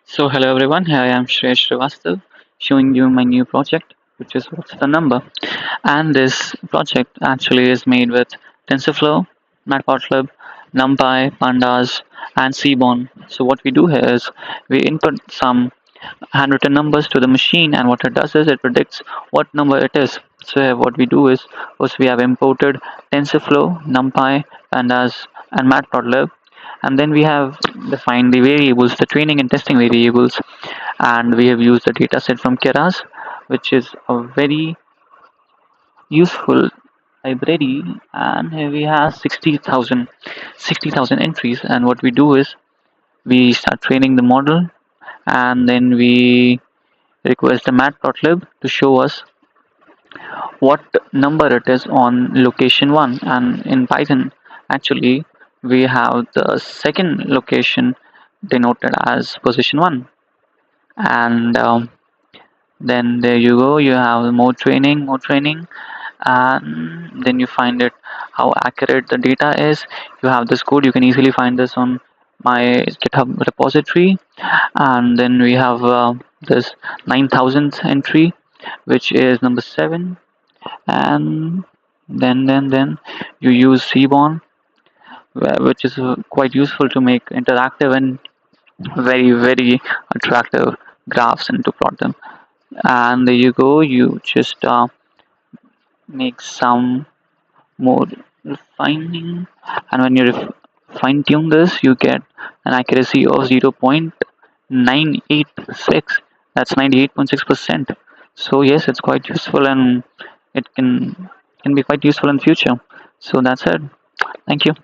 So hello everyone, here I am Shreya Srivastav showing you my new project which is What's the Number, and this project actually is made with TensorFlow, Matplotlib, NumPy, Pandas and Seaborn. So what we do here is we input some handwritten numbers to the machine, and what it does is it predicts what number it is. So here what we do is first we have imported TensorFlow, NumPy, Pandas and Matplotlib, and then we have defined the variables, the training and testing variables, and we have used the dataset from Keras, which is a very useful library, and here we have 60,000 entries. And what we do is we start training the model, and then we request the matplotlib to show us what number it is on location 1. And in Python actually we have the second location denoted as position 1. And then there you go, you have more training, and then you find it how accurate the data is. You have this code, you can easily find this on my GitHub repository. And then we have this 9,000th entry, which is number 7. And then you use Seaborn, which is quite useful to make interactive and very attractive graphs and to plot them. And there you go, you just make some more refining, and when you fine tune this you get an accuracy of 0.986. That's 98.6%. So yes, it's quite useful, and it can be quite useful in future. So that's it. Thank you.